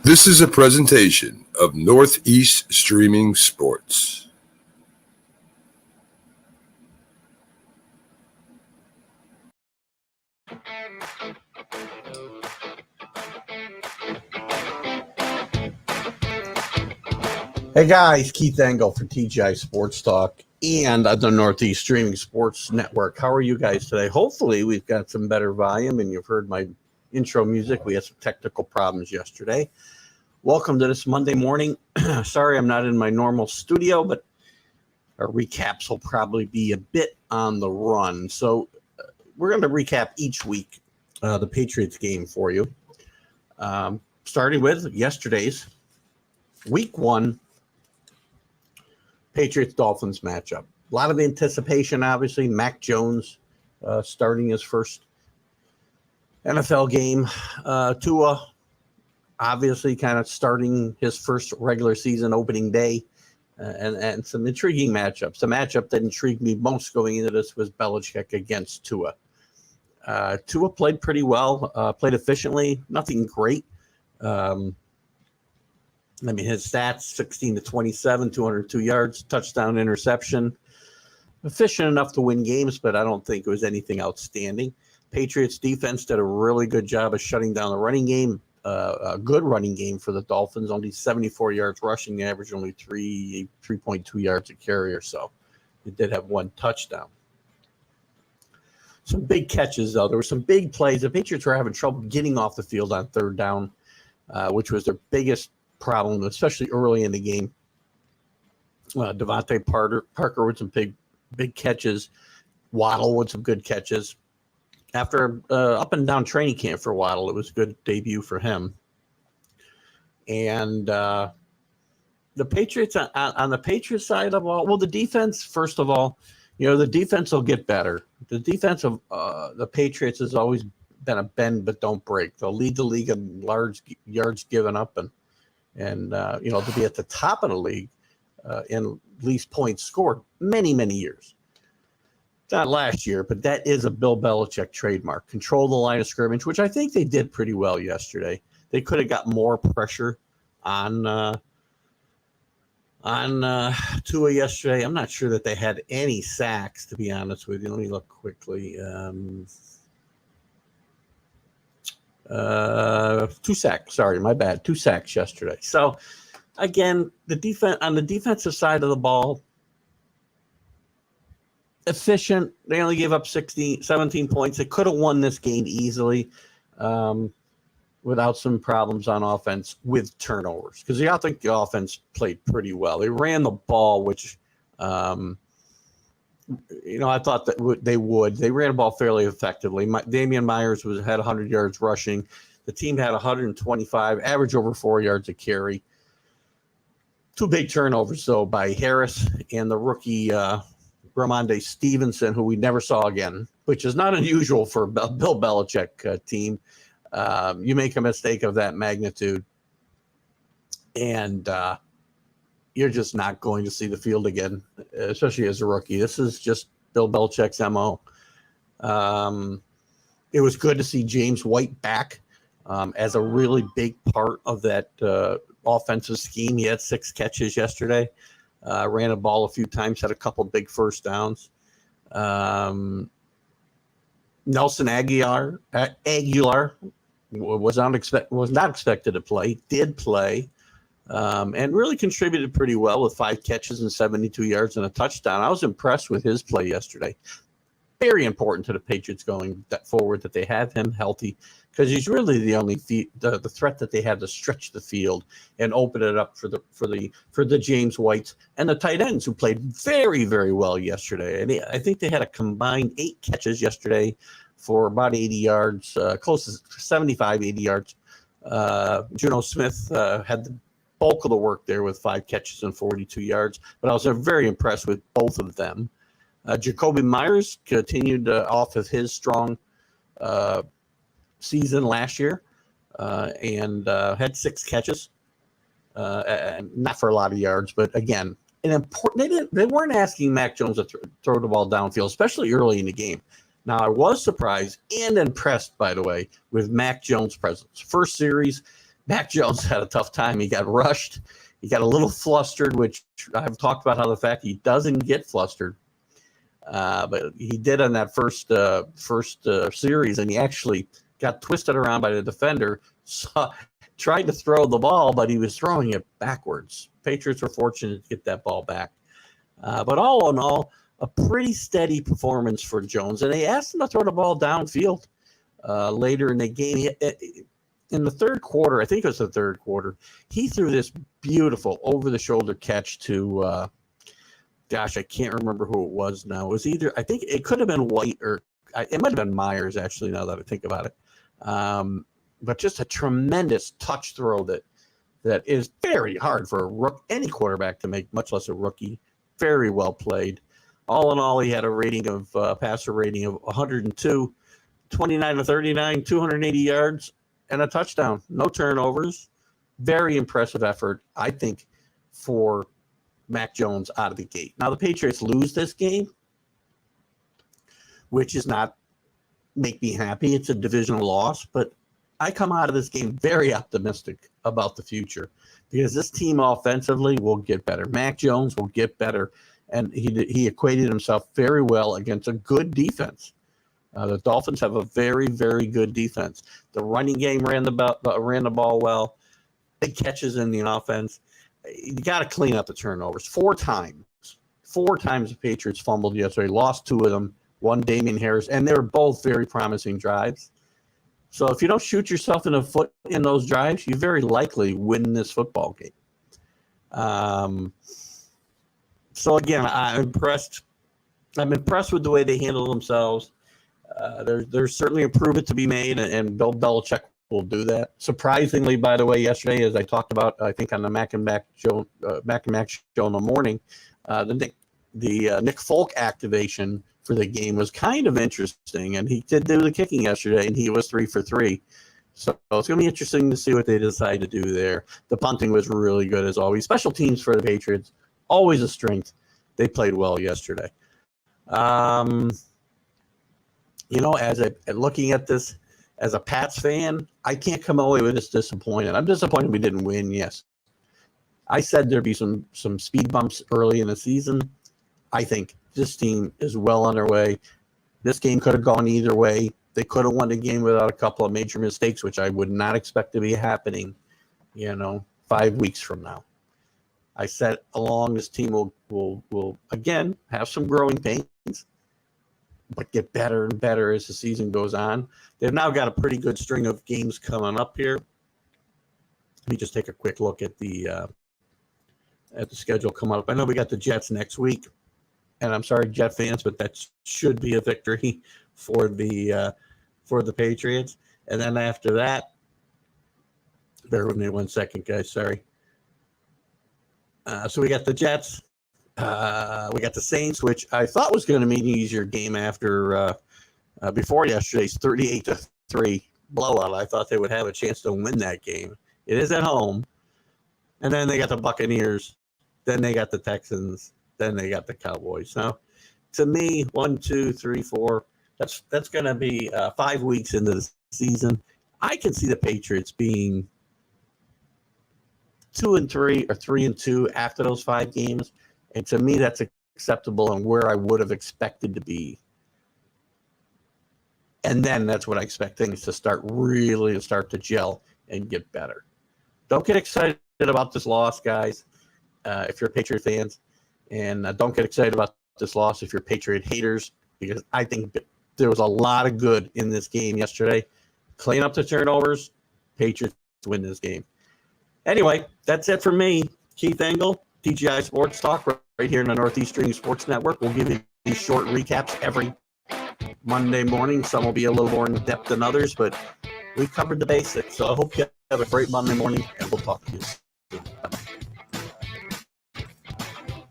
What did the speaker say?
This is a presentation of Northeast Streaming Sports. Hey guys, Keith Engel for TGI Sports Talk and the Northeast Streaming Sports Network. How are you guys today? Hopefully we've got some better volume and you've heard my intro music. We had some technical problems yesterday. Welcome to this Monday morning. Sorry I'm not in my normal studio, but our recaps will probably be a bit on the run. So we're going to recap each week the Patriots game for you. Starting with yesterday's week 1 Patriots-Dolphins matchup. A lot of anticipation, obviously. Mac Jones starting his first NFL game. Tua, obviously, kind of starting his first regular season opening day. And some intriguing matchups. The matchup that intrigued me most going into this was Belichick against Tua. Tua played pretty well, played efficiently, nothing great. His stats, 16 to 27, 202 yards, touchdown, interception. Efficient enough to win games, but I don't think it was anything outstanding. Patriots defense did a really good job of shutting down the running game. A good running game for the Dolphins, only 74 yards rushing, average only 3.2 yards a carry or so. It did have one touchdown. Some big catches, though. There were some big plays. The Patriots were having trouble getting off the field on third down, which was their biggest problem, especially early in the game. Devontae Parker with some big catches. Waddle with some good catches. After up and down training camp for Waddle, it was a good debut for him. And the Patriots, on the Patriots side of the ball, well, the defense, first of all, the defense will get better. The defense of the Patriots has always been a bend but don't break. They'll lead the league in large yards given up and to be at the top of the league in least points scored many, many years. Not last year, but that is a Bill Belichick trademark. Control the line of scrimmage, which I think they did pretty well yesterday. They could have got more pressure on Tua yesterday. I'm not sure that they had any sacks, to be honest with you. Let me look quickly. 2 sacks. Sorry, my bad. 2 sacks yesterday. So, again, the defense on the defensive side of the ball, efficient. They only gave up 17 points. They could have won this game easily without some problems on offense with turnovers. Because I think the offense played pretty well. They ran the ball, which I thought that they would. They ran the ball fairly effectively. Damian Myers had 100 yards rushing. The team had 125, average over 4 yards a carry. 2 big turnovers, though, by Harris and the rookie Ramondre Stevenson, who we never saw again, which is not unusual for a Bill Belichick team. You make a mistake of that magnitude, and you're just not going to see the field again, especially as a rookie. This is just Bill Belichick's MO. It was good to see James White back as a really big part of that offensive scheme. He had 6 catches yesterday, ran a ball a few times, had a couple big first downs. Nelson Aguilar was not expected to play, did play. And really contributed pretty well with 5 catches and 72 yards and a touchdown. I was impressed with his play yesterday. Very important to the Patriots going forward that they have him healthy, because he's really the only the threat that they have to stretch the field and open it up for the James Whites and the tight ends, who played very, very well yesterday. And I think they had a combined 8 catches yesterday for about 80 yards, close to 75, 80 yards. Juno Smith had the bulk of the work there with 5 catches and 42 yards, but I was very impressed with both of them. Jacoby Myers continued off of his strong season last year and had 6 catches, not for a lot of yards, but again, an important. They weren't asking Mac Jones to throw the ball downfield, especially early in the game. Now, I was surprised and impressed, by the way, with Mac Jones' presence. First series, Mac Jones had a tough time. He got rushed. He got a little flustered, which I've talked about how the fact he doesn't get flustered. But he did on that first series, and he actually got twisted around by the defender, tried to throw the ball, but he was throwing it backwards. Patriots were fortunate to get that ball back. But all in all, a pretty steady performance for Jones. And they asked him to throw the ball downfield later in the game. In the third quarter, I think it was the third quarter, he threw this beautiful over-the-shoulder catch to gosh, I can't remember who it was now. It was either, I think it could have been White or it might have been Myers, actually, now that I think about it. But just a tremendous touch throw that is very hard for any quarterback to make, much less a rookie. Very well played. All in all, he had a passer rating of 102, 29 to 39, 280 yards, and a touchdown. No turnovers. Very impressive effort, I think, for Mac Jones out of the gate. Now, the Patriots lose this game, which is not make me happy. It's a divisional loss, but I come out of this game very optimistic about the future because this team offensively will get better. Mac Jones will get better, and he equated himself very well against a good defense. The Dolphins have a very, very good defense. The running game ran the ball well. Big catches in the offense. You got to clean up the turnovers. Four times the Patriots fumbled yesterday, lost two of them, one Damian Harris, and they were both very promising drives. So if you don't shoot yourself in the foot in those drives, you very likely win this football game. So again, I'm impressed. I'm impressed with the way they handle themselves. There's certainly improvement to be made, and Bill Belichick will do that. Surprisingly, by the way, yesterday, as I talked about, I think on the Mac and Mac show in the morning, the Nick Folk activation for the game was kind of interesting, and he did do the kicking yesterday, and he was 3 for 3. So it's going to be interesting to see what they decide to do there. The punting was really good as always. Special teams for the Patriots, always a strength. They played well yesterday. Looking at this as a Pats fan, I can't come away with this disappointed. I'm disappointed we didn't win, yes. I said there'd be some speed bumps early in the season. I think this team is well on their way. This game could have gone either way. They could have won the game without a couple of major mistakes, which I would not expect to be happening, 5 weeks from now. I said along this team will again have some growing pains, but get better and better as the season goes on. They've now got a pretty good string of games coming up here. Let me just take a quick look at the schedule coming up. I know we got the Jets next week, and I'm sorry, Jet fans, but that should be a victory for the Patriots. And then after that, bear with me 1 second, guys. Sorry. So we got the Jets. We got the Saints, which I thought was going to be an easier game after before yesterday's 38-3 blowout. I thought they would have a chance to win that game. It is at home. And then they got the Buccaneers. Then they got the Texans. Then they got the Cowboys. Now, to me, 1, 2, 3, 4, that's going to be 5 weeks into the season. I can see the Patriots being 2-3 or 3-2 after those 5 games. And to me, that's acceptable and where I would have expected to be. And then that's what I expect things to start to gel and get better. Don't get excited about this loss, guys, if you're Patriot fans. And don't get excited about this loss if you're Patriot haters, because I think there was a lot of good in this game yesterday. Clean up the turnovers. Patriots win this game. Anyway, that's it for me. Keith Engel, TGI Sports Talk, right here in the Northeast Streaming Sports Network. We'll give you these short recaps every Monday morning. Some will be a little more in depth than others, but we've covered the basics. So I hope you have a great Monday morning, and we'll talk to you soon. Bye-bye.